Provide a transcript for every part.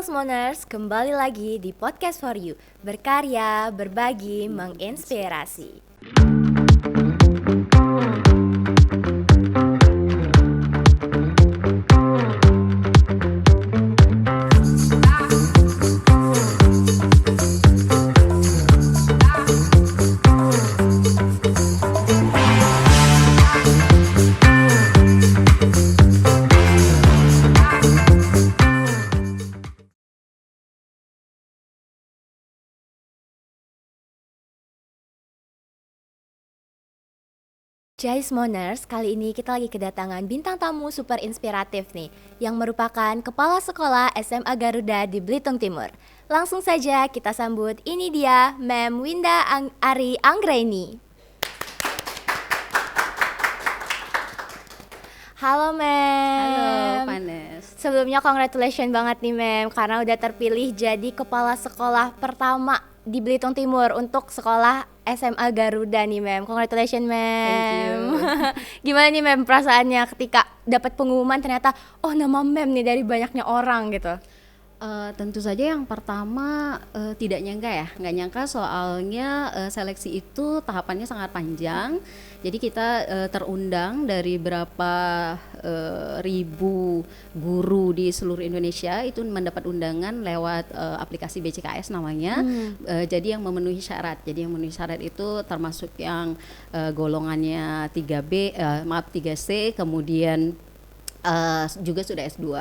Smoners, kembali lagi di Podcast for You. Berkarya, berbagi, menginspirasi. Jais Moners, kali ini kita lagi kedatangan bintang tamu super inspiratif nih, yang merupakan Kepala Sekolah SMA Garuda di Belitung Timur. Langsung saja kita sambut, ini dia Mem Winda Ari Anggraini. Halo Mem. Halo Panes. Sebelumnya congratulations banget nih Mem, karena udah terpilih jadi Kepala Sekolah pertama di Belitung Timur untuk sekolah SMA Garuda nih Mem. Congratulations Mem. Thank you. Gimana nih Mem perasaannya ketika dapat pengumuman ternyata nama Mem nih dari banyaknya orang gitu? Tentu saja yang pertama tidak nyangka nggak nyangka soalnya seleksi itu tahapannya sangat panjang. Jadi kita terundang dari berapa ribu guru di seluruh Indonesia itu mendapat undangan lewat aplikasi BCKS namanya. Jadi yang memenuhi syarat. Jadi yang memenuhi syarat itu termasuk yang golongannya 3C, kemudian juga sudah S2,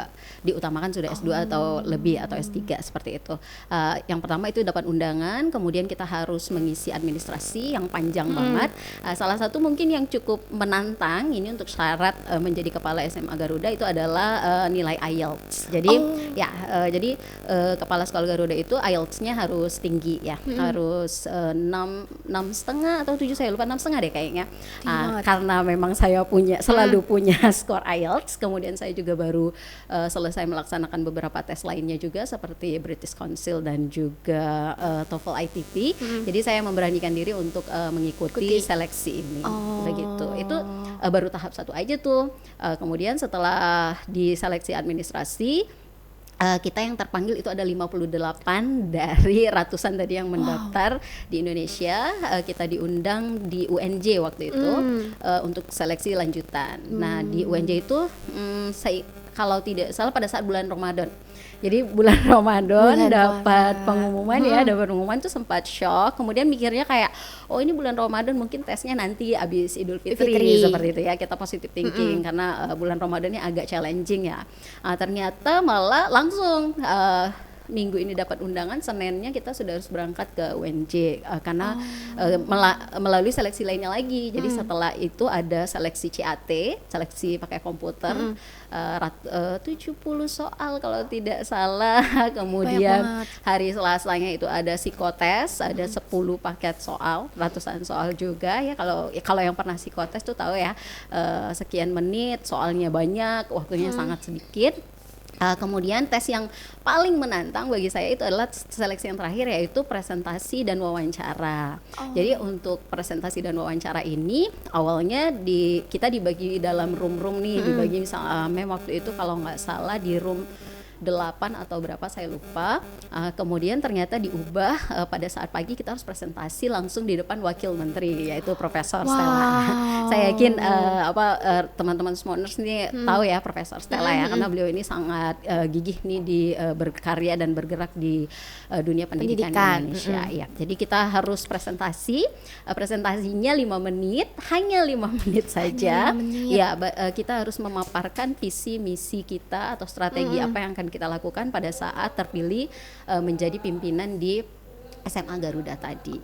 diutamakan sudah S2 atau lebih atau S3 seperti itu. Yang pertama itu dapat undangan, kemudian kita harus mengisi administrasi yang panjang banget. Salah satu mungkin yang cukup menantang ini untuk syarat menjadi kepala SMA Garuda itu adalah nilai IELTS. Jadi jadi kepala sekolah Garuda itu IELTS-nya harus tinggi ya, harus 6,5 atau 7, saya lupa, 6,5 deh kayaknya. Karena memang saya selalu punya skor IELTS. Kemudian saya juga baru selesai melaksanakan beberapa tes lainnya juga seperti British Council dan juga TOEFL ITP. Jadi saya memberanikan diri untuk mengikuti seleksi ini. Begitu. Itu baru tahap 1 aja tuh. Kemudian setelah diseleksi administrasi, kita yang terpanggil itu ada 58 dari ratusan tadi yang mendaftar di Indonesia. Kita diundang di UNJ waktu itu untuk seleksi lanjutan. Nah di UNJ itu kalau tidak salah pada saat bulan Ramadan. Jadi bulan Ramadan dapat pengumuman dapat pengumuman tuh sempat shock. Kemudian mikirnya kayak, ini bulan Ramadan mungkin tesnya nanti abis Idul Fitri seperti itu ya. Kita positive thinking karena bulan Ramadannya agak challenging ya. Ternyata malah langsung minggu ini dapat undangan, Seninnya kita sudah harus berangkat ke UNJ karena melalui seleksi lainnya lagi. Jadi setelah itu ada seleksi CAT, seleksi pakai komputer, 70 soal kalau tidak salah. Kemudian hari Selasanya itu ada psikotes, ada 10 paket soal, ratusan soal juga ya. Kalau yang pernah psikotes tuh tahu ya, sekian menit, soalnya banyak, waktunya sangat sedikit. Kemudian tes yang paling menantang bagi saya itu adalah seleksi yang terakhir, yaitu presentasi dan wawancara. Jadi untuk presentasi dan wawancara ini awalnya kita dibagi dalam room nih, dibagi misalnya waktu itu kalau nggak salah di room 8 atau berapa saya lupa. Kemudian ternyata diubah pada saat pagi kita harus presentasi langsung di depan wakil menteri, yaitu Profesor Stella. Saya yakin teman-teman Smoners ini tahu ya Profesor Stella ya, karena beliau ini sangat gigih nih di berkarya dan bergerak di dunia pendidikan Indonesia. Ya, jadi kita harus presentasinya 5 menit, hanya 5 menit saja. Ya, kita harus memaparkan visi misi kita atau strategi apa yang akan kita lakukan pada saat terpilih menjadi pimpinan di SMA Garuda tadi.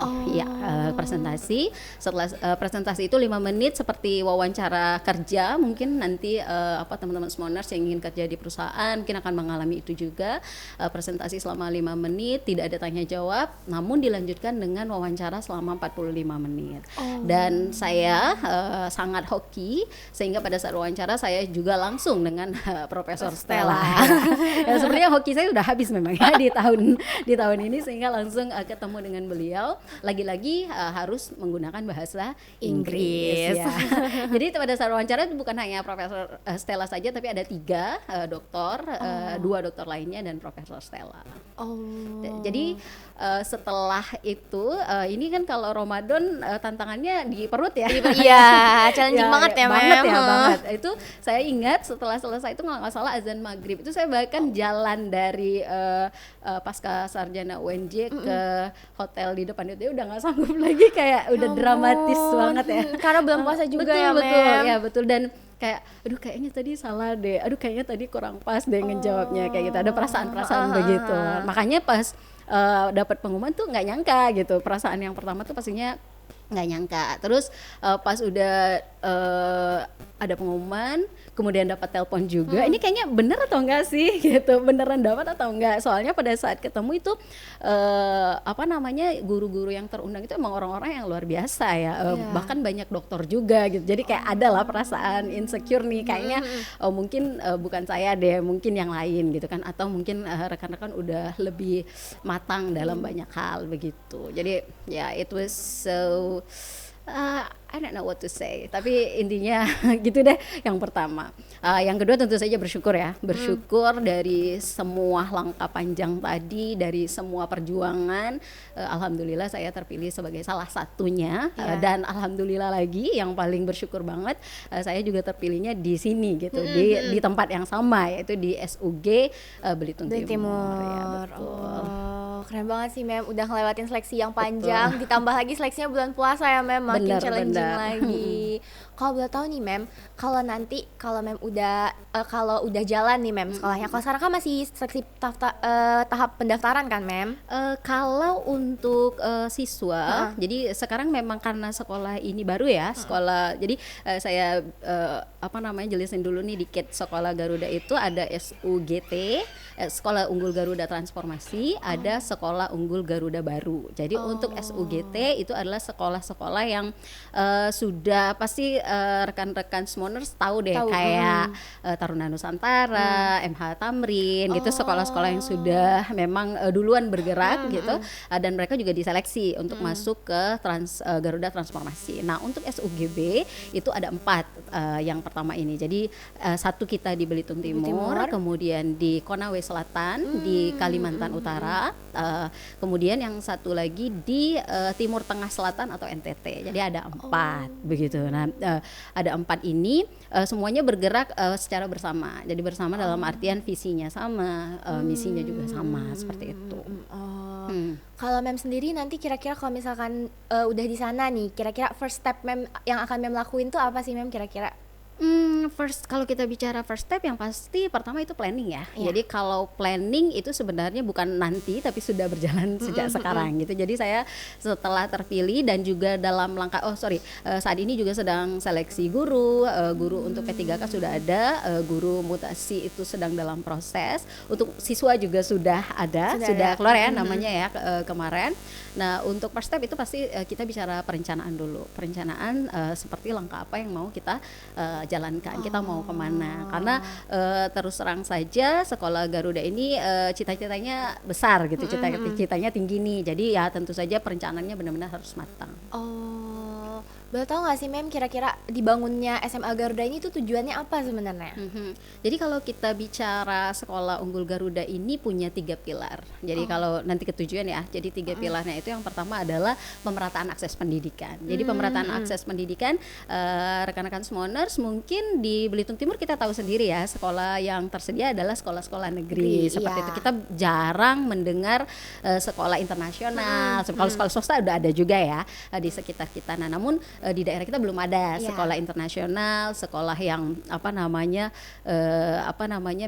Presentasi. Setelah presentasi itu 5 menit seperti wawancara kerja. Mungkin nanti teman-teman Smoners yang ingin kerja di perusahaan mungkin akan mengalami itu juga. Presentasi selama 5 menit, tidak ada tanya jawab, namun dilanjutkan dengan wawancara selama 45 menit. Dan saya sangat hoki sehingga pada saat wawancara saya juga langsung dengan Profesor Stella. Ya, sebenarnya hoki saya sudah habis memang ya di tahun ini, sehingga langsung ketemu dengan beliau lagi-lagi harus menggunakan bahasa Inggris. ya. Jadi pada saat wawancara bukan hanya Profesor Stella saja, tapi ada 3 dokter, 2 dokter lainnya dan Profesor Stella. Jadi setelah itu ini kan kalau Ramadan tantangannya di perut ya. Iya, challenging banget ya, banget Mem. ya banget. Itu saya ingat setelah selesai itu nggak salah azan maghrib itu saya bahkan jalan dari pasca sarjana UNJ ke hotel di depan itu udah nggak sanggup lagi, kayak udah dramatis banget ya. Karena belum puasa juga betul, ya, betul, Mem. ya betul. Dan kayak aduh kayaknya tadi salah deh, aduh kayaknya tadi kurang pas deh ngejawabnya, kayak gitu, ada perasaan-perasaan begitu. Makanya pas dapat pengumuman tuh nggak nyangka gitu, perasaan yang pertama tuh pastinya nggak nyangka. Terus pas udah ada pengumuman, kemudian dapat telepon juga, ini kayaknya bener atau enggak sih gitu, beneran dapat atau enggak. Soalnya pada saat ketemu itu apa namanya, guru-guru yang terundang itu emang orang-orang yang luar biasa ya, bahkan banyak dokter juga gitu. Jadi kayak ada lah perasaan insecure nih, kayaknya mungkin bukan saya deh, mungkin yang lain gitu kan, atau mungkin rekan-rekan udah lebih matang dalam banyak hal begitu. Jadi ya it was so I don't know what to say, tapi intinya gitu deh yang pertama. Yang kedua tentu saja bersyukur ya, bersyukur dari semua langkah panjang tadi, dari semua perjuangan. Alhamdulillah saya terpilih sebagai salah satunya, dan alhamdulillah lagi yang paling bersyukur banget saya juga terpilihnya di sini gitu, di tempat yang sama, yaitu di SUG Belitung Timur. Ya, betul. Keren banget sih, Mem, udah ngelewatin seleksi yang panjang, ditambah lagi seleksinya bulan puasa ya, Mem, makin challenging lagi. Kalau boleh tahu nih, Mem, kalau nanti kalau Mem udah kalau udah jalan nih, Mem, sekolahnya, kalau sekarang kan masih seleksi tahap pendaftaran kan, Mem? Kalau untuk siswa, jadi sekarang memang karena sekolah ini baru ya, sekolah, jadi saya apa namanya jelasin dulu nih dikit. Sekolah Garuda itu ada SUGT, Sekolah Unggul Garuda Transformasi, ada Sekolah Unggul Garuda Baru. Jadi untuk SUGT itu adalah sekolah-sekolah yang sudah pasti rekan-rekan Smoners tahu deh, kayak Taruna Nusantara, MH Tamrin, gitu, sekolah-sekolah yang sudah memang duluan bergerak gitu, dan mereka juga diseleksi untuk masuk ke Garuda Transformasi. Nah untuk SUGB itu ada 4 yang pertama ini. Jadi 1 kita di Belitung Timur, kemudian di Konawe Selatan, di Kalimantan Utara, kemudian yang satu lagi di Timur Tengah Selatan atau NTT. Jadi ada 4 begitu. Nah ada 4 ini semuanya bergerak secara bersama. Jadi bersama dalam artian visinya sama, misinya juga sama, seperti itu. Kalau Mem sendiri nanti kira-kira kalau misalkan udah di sana nih, kira-kira first step Mem yang akan Mem lakuin tuh apa sih, Mem, kira-kira? Kalau kita bicara first step, yang pasti pertama itu planning ya. Jadi kalau planning itu sebenarnya bukan nanti, tapi sudah berjalan sejak sekarang gitu. Jadi saya setelah terpilih dan juga dalam langkah saat ini juga sedang seleksi guru untuk P3K sudah ada, guru mutasi itu sedang dalam proses. Untuk siswa juga sudah ada, sudah keluar ya namanya ya kemarin. Nah untuk first step itu pasti kita bicara perencanaan dulu, perencanaan seperti langkah apa yang mau kita jalankan, kita mau kemana, karena terus terang saja sekolah Garuda ini cita-citanya besar gitu, cita-citanya tinggi nih, jadi ya tentu saja perencanaannya benar-benar harus matang. Boleh tahu nggak sih, Mem, kira-kira dibangunnya SMA Garuda ini tuh tujuannya apa sebenarnya? Jadi kalau kita bicara sekolah Unggul Garuda ini punya 3 pilar. Jadi kalau nanti ketujuan ya, jadi 3 pilarnya itu yang pertama adalah pemerataan akses pendidikan. Jadi pemerataan akses pendidikan, rekan-rekan Smoners mungkin di Belitung Timur kita tahu sendiri ya, sekolah yang tersedia adalah sekolah-sekolah negeri seperti itu. Kita jarang mendengar sekolah internasional. Kalau sekolah swasta udah ada juga ya di sekitar kita. Nah, namun di daerah kita belum ada sekolah internasional, sekolah yang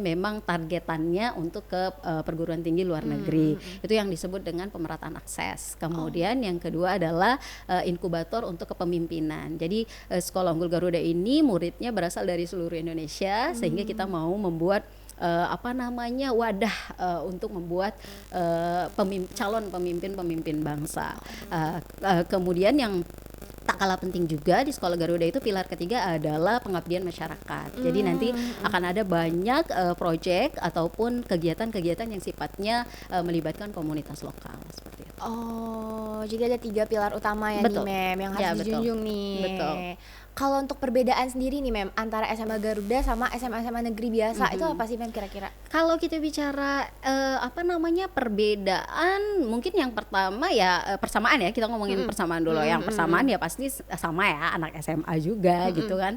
memang targetannya untuk ke perguruan tinggi luar negeri. Itu yang disebut dengan pemerataan akses. Kemudian yang kedua adalah inkubator untuk kepemimpinan. Jadi sekolah Unggul Garuda ini muridnya berasal dari seluruh Indonesia, sehingga kita mau membuat wadah untuk membuat calon pemimpin bangsa. Kemudian yang tak kalah penting juga di sekolah Garuda itu pilar ketiga adalah pengabdian masyarakat. Jadi nanti akan ada banyak proyek ataupun kegiatan-kegiatan yang sifatnya melibatkan komunitas lokal seperti itu. Oh, jadi ada 3 pilar utama ya nih Betul. Mem, yang Ya, harus betul. dijunjung nih. Betul. Kalau untuk perbedaan sendiri nih Mem, antara SMA Garuda sama SMA-SMA negeri biasa, itu apa sih Mem kira-kira? Kalau kita bicara apa namanya perbedaan, mungkin yang pertama ya persamaan ya, kita ngomongin persamaan dulu. Yang persamaan ya pasti sama ya, anak SMA juga gitu kan.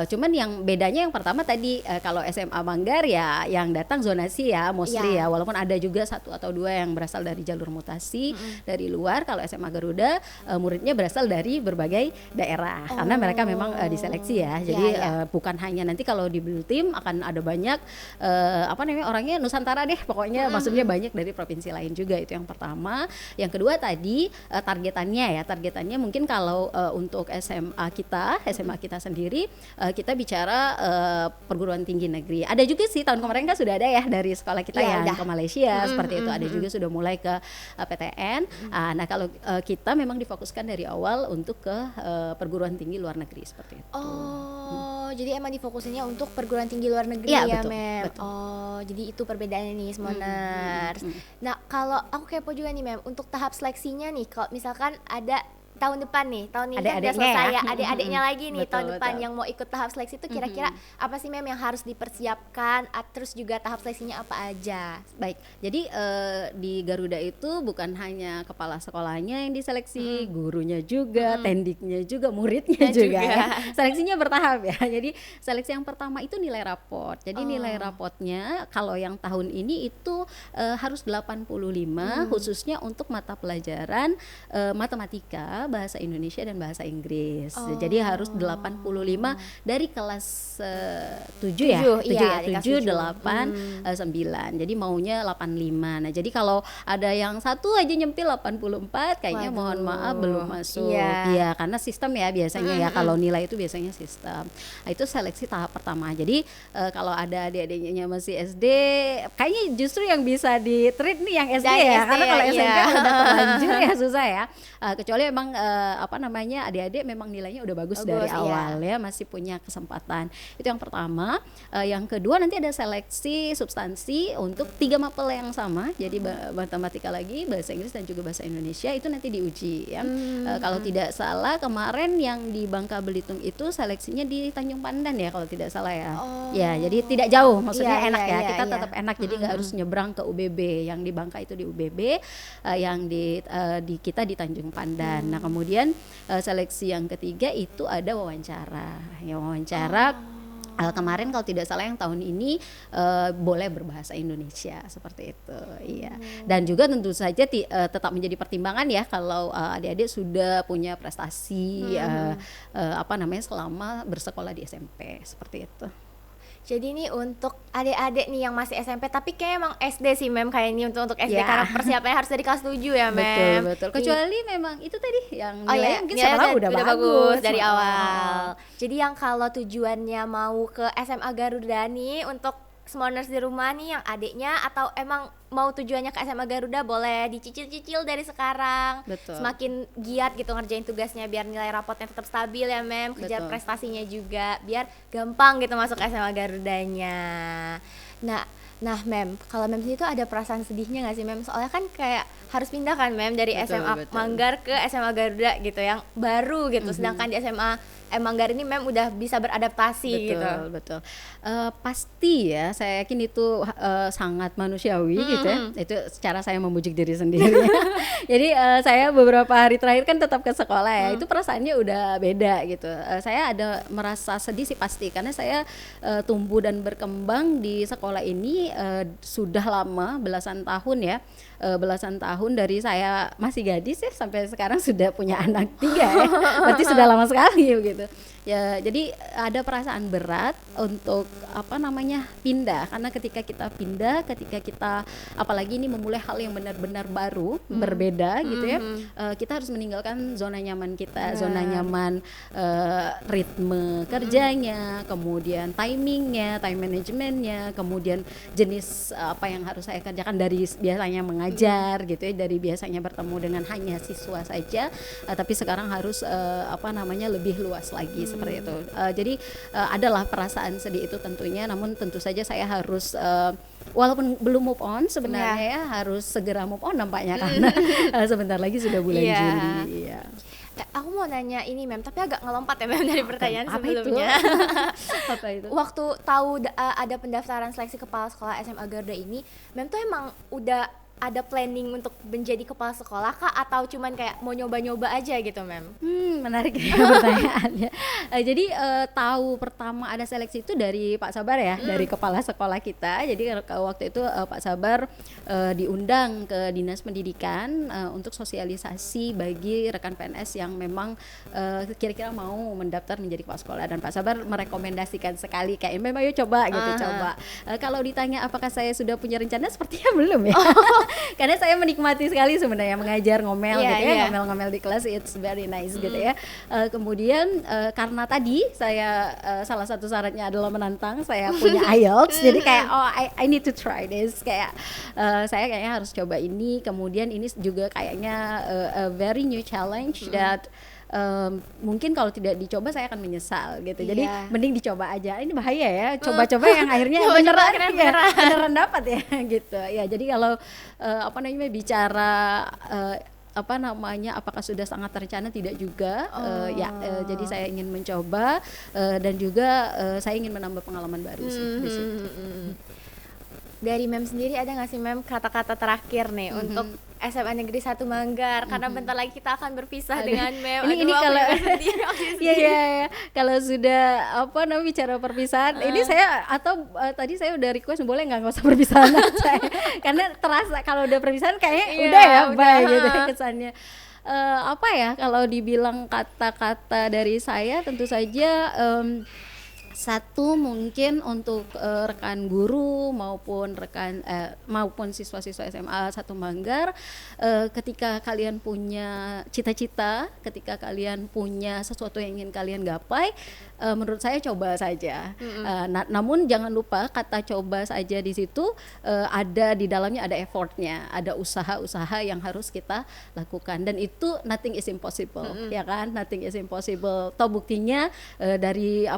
Cuman yang bedanya yang pertama tadi, kalau SMA Manggar ya yang datang zonasi ya mostly Iya. ya, walaupun ada juga 1 atau 2 yang berasal dari jalur mutasi dari luar. Kalau SMA Garuda muridnya berasal dari berbagai daerah karena mereka memang diseleksi ya. Jadi Iya. bukan hanya nanti kalau di Bultim akan ada banyak apa namanya orangnya Nusantara deh pokoknya, maksudnya banyak dari provinsi lain juga. Itu yang pertama. Yang kedua tadi targetannya mungkin kalau untuk SMA kita sendiri kita bicara perguruan tinggi negeri. Ada juga sih tahun kemarin kan sudah ada ya dari sekolah kita Iya, yang udah. ke Malaysia seperti itu. Ada juga sudah mulai ke PTN. Nah kalau kita memang difokuskan dari awal untuk ke perguruan tinggi luar negeri seperti itu. Oh, jadi emang difokusinnya untuk perguruan tinggi luar negeri Iya, ya betul, Mem. betul. Oh, jadi itu perbedaannya nih Smoners. Nah, kalau aku kepo juga nih Mem, untuk tahap seleksinya nih, kalau misalkan ada tahun depan nih, tahun ini kan udah Adik-adiknya selesai ya. ya, adik-adiknya lagi nih Betul, tahun depan betul. yang mau ikut tahap seleksi itu kira-kira apa sih Mem yang harus dipersiapkan, terus juga tahap seleksinya apa aja? Baik, jadi di Garuda itu bukan hanya kepala sekolahnya yang diseleksi, gurunya juga, tendiknya juga, muridnya Ya juga. juga. Ya. Seleksinya bertahap ya. Jadi seleksi yang pertama itu nilai raport. Jadi nilai rapotnya kalau yang tahun ini itu harus 85 khususnya untuk mata pelajaran matematika, bahasa Indonesia dan bahasa Inggris. Jadi harus 85 dari kelas 7 ya. Tujuh, 7 iya, ya, di kelas 7, tujuh. 8, 9. Jadi maunya 85. Nah, jadi kalau ada yang satu aja nyempil 84 kayaknya Waduh, mohon maaf belum masuk. iya. Iya, karena sistem ya biasanya ya kalau nilai itu biasanya sistem. Nah, itu seleksi tahap pertama. Jadi kalau ada adik-adiknya masih SD, kayaknya justru yang bisa di-treat nih yang SD Dari ya. SD Karena kalau ya, SMP iya. udah terlanjur ya susah ya. Kecuali emang apa namanya adik-adik memang nilainya udah bagus dari Bagus, iya. awal ya, masih punya kesempatan. Itu yang pertama. Yang kedua nanti ada seleksi substansi untuk 3 mapel yang sama. Jadi matematika lagi, bahasa Inggris dan juga bahasa Indonesia itu nanti diuji ya. Kalau tidak salah kemarin yang di Bangka Belitung itu seleksinya di Tanjung Pandan ya kalau tidak salah ya. Oh. Ya, jadi tidak jauh, maksudnya Iya, enak iya, ya. iya, Kita iya. tetap enak jadi nggak harus nyebrang ke UBB. Yang di Bangka itu di UBB, yang di kita di Tanjung Pandan. Nah, kemudian seleksi yang ketiga itu ada wawancara. Ya wawancara kemarin kalau tidak salah yang tahun ini boleh berbahasa Indonesia seperti itu, iya. Dan juga tentu saja tetap menjadi pertimbangan ya kalau adik-adik sudah punya prestasi apa namanya selama bersekolah di SMP seperti itu. Jadi ini untuk adik-adik nih yang masih SMP tapi kayak emang SD sih Mem kayak ini untuk SD Ya. karena persiapannya harus dari kelas 7 ya Mem. Betul. Kecuali memang itu tadi yang Oh nilainya iya, mungkin nilainya siapa tahu udah bagus dari Oh. awal. Jadi yang kalau tujuannya mau ke SMA Garuda nih untuk Smoners di rumah nih yang adiknya atau emang mau tujuannya ke SMA Garuda boleh dicicil-cicil dari sekarang. Betul. Semakin giat gitu ngerjain tugasnya biar nilai rapotnya tetap stabil ya Mem, kejar Betul. prestasinya juga biar gampang gitu masuk SMA Garudanya. Nah Mem, kalau Mem itu ada perasaan sedihnya nggak sih Mem? Soalnya kan kayak harus pindah kan Mem dari Betul, SMA betul. Manggar ke SMA Garuda gitu yang baru gitu. Sedangkan di SMA Manggar ini Mem udah bisa beradaptasi gitu. Betul. Pasti ya, saya yakin itu sangat manusiawi gitu ya. Itu secara saya memujuk diri sendiri. Jadi saya beberapa hari terakhir kan tetap ke sekolah ya. Itu perasaannya udah beda gitu. Saya ada merasa sedih sih pasti karena saya tumbuh dan berkembang di sekolah ini sudah lama, belasan tahun ya. Belasan tahun dari saya masih gadis ya sampai sekarang sudah punya anak 3 ya. Berarti sudah lama sekali gitu. Ya, jadi ada perasaan berat untuk apa namanya pindah karena ketika kita apalagi ini memulai hal yang benar-benar baru, berbeda gitu ya. Kita harus meninggalkan zona nyaman kita, zona nyaman ritme kerjanya, kemudian timingnya, time managementnya, kemudian jenis apa yang harus saya kerjakan dari biasanya mengajar gitu ya, dari biasanya bertemu dengan hanya siswa saja, tapi sekarang harus apa namanya lebih luas lagi seperti itu. Jadi adalah perasaan sedih itu tentunya, namun tentu saja saya harus walaupun belum move on sebenarnya ya harus segera move on nampaknya karena sebentar lagi sudah bulan Juli. Iya. Aku mau nanya ini Mem, tapi agak ngelompat ya Mem dari pertanyaan Apa sebelumnya. Apa itu? Waktu tahu ada pendaftaran seleksi kepala sekolah SMA Garuda ini, Mem tuh emang udah ada planning untuk menjadi kepala sekolah kah atau cuman kayak mau nyoba-nyoba aja gitu Mem? Menarik ya pertanyaannya. Jadi tahu pertama ada seleksi itu dari Pak Sabar ya, dari kepala sekolah kita. Jadi waktu itu Pak Sabar diundang ke Dinas Pendidikan untuk sosialisasi bagi rekan PNS yang memang kira-kira mau mendaftar menjadi kepala sekolah, dan Pak Sabar merekomendasikan sekali kayak memang ayo coba gitu, coba. Kalau ditanya apakah saya sudah punya rencana, sepertinya belum ya. Karena saya menikmati sekali sebenarnya mengajar ngomel gitu ya, ngomel-ngomel di kelas, it's very nice gitu ya. Kemudian karena tadi saya salah satu syaratnya adalah menantang, saya punya IELTS, jadi kayak I need to try this, kayak saya kayaknya harus coba ini. Kemudian ini juga kayaknya a very new challenge that mungkin kalau tidak dicoba saya akan menyesal gitu. Jadi mending dicoba aja. Ini bahaya ya, coba-coba yang akhirnya beneran dapat ya gitu. Ya, jadi kalau bicara apakah sudah sangat terencana, tidak juga. Jadi saya ingin mencoba dan juga saya ingin menambah pengalaman baru sih di situ. Dari Mem sendiri ada nggak sih Mem kata-kata terakhir nih untuk SMA Negeri 1 Manggar, karena bentar lagi kita akan berpisah dengan Mem. Ini kalau kalau sudah bicara perpisahan, ini saya tadi saya udah request boleh nggak usah perpisahan aja, karena terasa kalau udah perpisahan kayaknya udah ya bye gitu kesannya. Kalau dibilang kata-kata dari saya, tentu saja satu mungkin untuk rekan guru maupun siswa-siswa SMA 1 Manggar, ketika kalian punya cita-cita, ketika kalian punya sesuatu yang ingin kalian gapai, menurut saya coba saja. Namun jangan lupa kata coba saja di situ ada di dalamnya, ada effortnya, ada usaha-usaha yang harus kita lakukan, dan itu nothing is impossible, ya kan? Nothing is impossible. Toh buktinya dari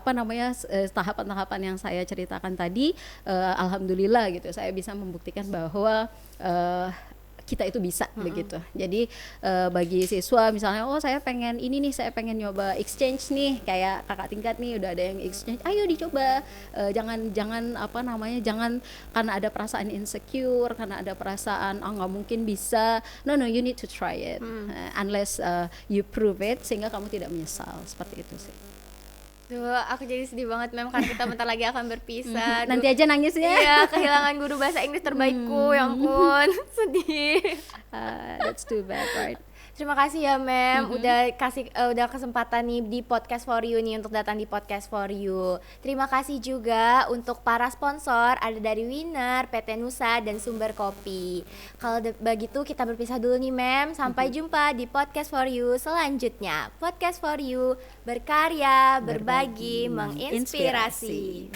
tahapan-tahapan yang saya ceritakan tadi, alhamdulillah gitu, saya bisa membuktikan bahwa kita itu bisa begitu. Jadi bagi siswa misalnya, saya pengen ini nih, saya pengen nyoba exchange nih, kayak kakak tingkat nih udah ada yang exchange, ayo dicoba. Jangan karena ada perasaan insecure, karena ada perasaan nggak mungkin bisa. No, you need to try it unless you prove it, sehingga kamu tidak menyesal. Seperti itu sih. Duh, aku jadi sedih banget Mem, karena kita bentar lagi akan berpisah. Nanti aja nangis ya. Iya, kehilangan guru bahasa Inggris terbaikku, ya ampun, sedih. That's too bad, right? Terima kasih ya Mem, udah kesempatan nih di Podcast for You nih, untuk datang di Podcast for You. Terima kasih juga untuk para sponsor, ada dari Winner, PT Nusa, dan Sumber Kopi. Kalau begitu kita berpisah dulu nih Mem, sampai jumpa di Podcast for You selanjutnya. Podcast for You, berkarya, berbagi, menginspirasi.